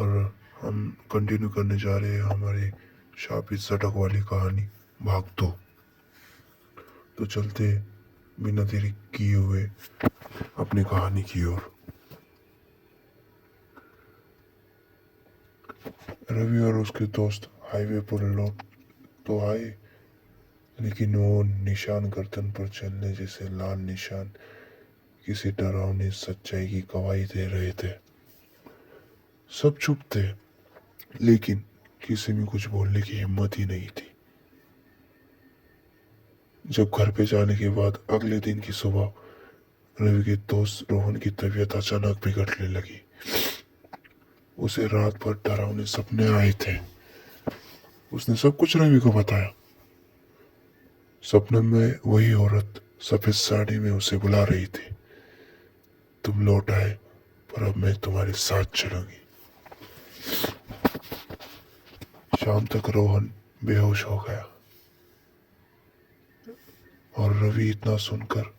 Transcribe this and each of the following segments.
और हम कंटिन्यू करने जा रहे हैं हमारी शापित सड़क वाली कहानी भाग 2। तो चलते बिना देरी किए हुए अपनी कहानी की ओर। रवि और उसके दोस्त हाईवे पर लौट तो आए, लेकिन वो निशान गर्दन पर चलने जैसे लाल निशान किसी डरावनी सच्चाई की गवाही दे रहे थे। सब चुप थे, लेकिन किसी में कुछ बोलने की हिम्मत ही नहीं थी। जब घर पे जाने के बाद अगले दिन की सुबह रवि के दोस्त रोहन की तबीयत अचानक बिगड़ने लगी। उसे रात भर डरावने सपने आए थे। उसने सब कुछ रवि को बताया। सपने में वही औरत सफेद साड़ी में उसे बुला रही थी। तुम लौट आए, पर अब मैं तुम्हारे साथ चलूंगी। शाम तक रोहन बेहोश हो गया और रवि इतना सुनकर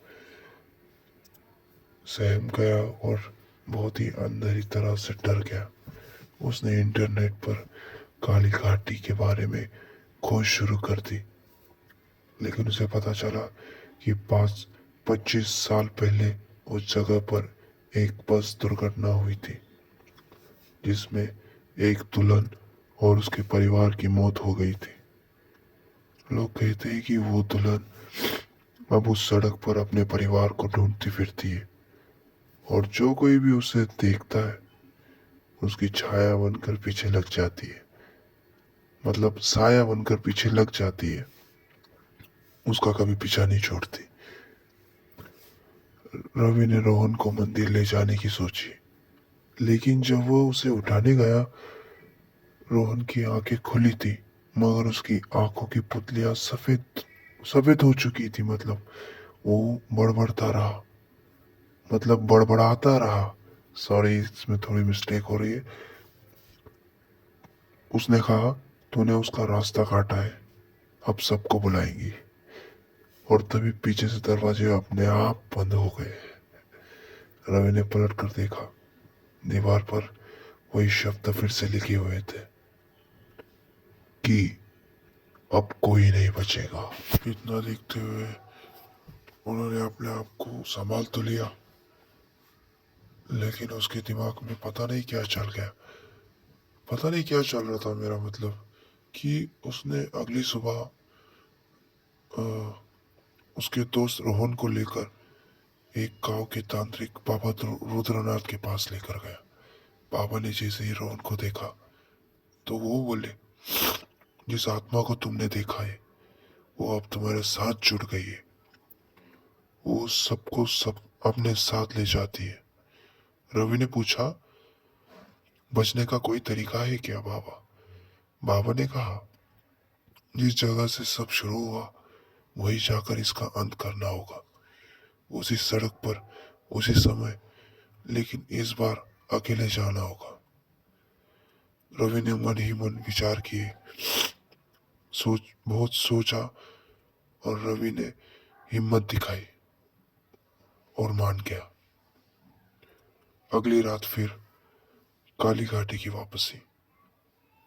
सहम गया और बहुत ही अंदर ही तरह से डर गया। उसने इंटरनेट पर काली घाटी के बारे में खोज शुरू कर दी, लेकिन उसे पता चला कि 25 साल पहले उस जगह पर एक बस दुर्घटना हुई थी, जिसमें एक दुल्हन और उसके परिवार की मौत हो गई थी। लोग कहते हैं कि वो दुल्हन अब उस सड़क पर अपने परिवार को ढूंढती फिरती है, और जो कोई भी उसे देखता है उसकी छाया बनकर पीछे लग जाती है। मतलब साया बनकर पीछे लग जाती है, उसका कभी पीछा नहीं छोड़ती। रवि ने रोहन को मंदिर ले जाने की सोची, लेकिन जब वो उसे उठाने गया, रोहन की आंखें खुली थी, मगर उसकी आंखों की पुतलियां सफेद सफेद हो चुकी थी। मतलब वो बड़बड़ता रहा, मतलब बड़बड़ाता रहा। सॉरी, इसमें थोड़ी मिस्टेक हो रही है। उसने कहा, तूने उसका रास्ता काटा है, अब सबको बुलाएंगी। और तभी पीछे से दरवाजे अपने आप बंद हो गए। रवि ने पलट कर देखा, दीवार पर वही शब्द फिर से लिखे हुए थे कि अब कोई नहीं बचेगा। इतना देखते हुए उन्होंने अपने आप को संभाल तो लिया, लेकिन उसके दिमाग में पता नहीं क्या चल गया। पता नहीं क्या चल रहा था, मेरा मतलब कि उसने अगली सुबह उसके दोस्त रोहन को लेकर एक गांव के तांत्रिक बाबा रुद्रनाथ के पास लेकर गया। बाबा ने जैसे ही रोहन को देखा तो वो बोले, जिस आत्मा को तुमने देखा है वो अब तुम्हारे साथ जुड़ गई है। वो सबको सब अपने साथ ले जाती है। रवि ने पूछा, बचने का कोई तरीका है क्या बाबा? बाबा ने कहा, जिस जगह से सब शुरू हुआ वही जाकर इसका अंत करना होगा। उसी सड़क पर, उसी समय, लेकिन इस बार अकेले जाना होगा। रवि ने मन ही मन विचार किए, बहुत सोचा, और रवि ने हिम्मत दिखाई और मान गया। अगली रात फिर काली घाटी की वापसी।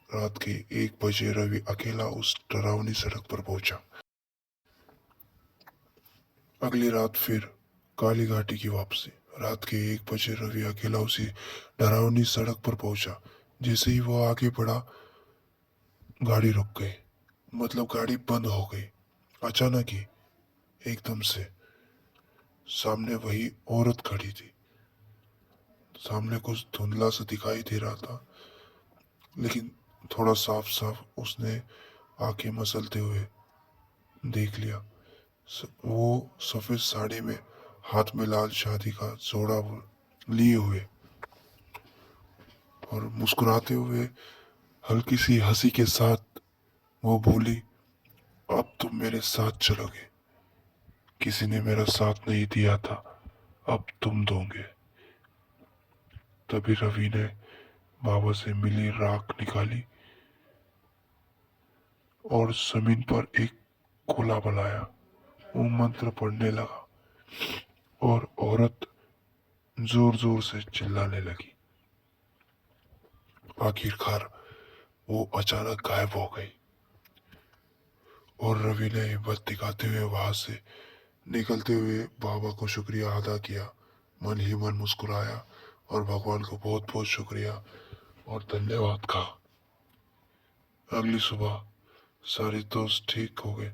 रात के 1 बजे रवि अकेला उस डरावनी सड़क पर पहुंचा। अगली रात फिर काली घाटी की वापसी। रात के 1 बजे रवि अकेला उसी डरावनी सड़क पर पहुंचा। जैसे ही वो आगे बढ़ा, गाड़ी रुक गई। मतलब गाड़ी बंद हो गई। अचानक ही, एकदम से सामने वही औरत खड़ी थी। सामने कुछ धुंधला सा दिखाई दे रहा था, लेकिन थोड़ा साफ साफ उसने आंखें मसलते हुए देख लिया। वो सफेद साड़ी में, हाथ में लाल शादी का जोड़ा लिए हुए, और मुस्कुराते हुए हल्की सी हंसी के साथ वो बोली, अब तुम मेरे साथ चलोगे। किसी ने मेरा साथ नहीं दिया था, अब तुम दोगे। तभी रवि ने बाबा से मिली राख निकाली और जमीन पर एक गोला बनाया। वो मंत्र पढ़ने लगा और औरत जोर जोर से चिल्लाने लगी। आखिरकार वो अचानक गायब हो गई और रवि ने हिम्मत दिखाते हुए वहां से निकलते हुए बाबा को शुक्रिया अदा किया, मन ही मन मुस्कुराया और भगवान को बहुत बहुत शुक्रिया और धन्यवाद कहा। अगली सुबह सारे दोस्त ठीक हो गए,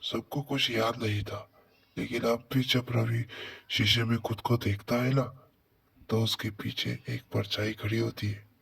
सबको कुछ याद नहीं था, लेकिन अब भी जब रवि शीशे में खुद को देखता है ना, तो उसके पीछे एक परछाई खड़ी होती है।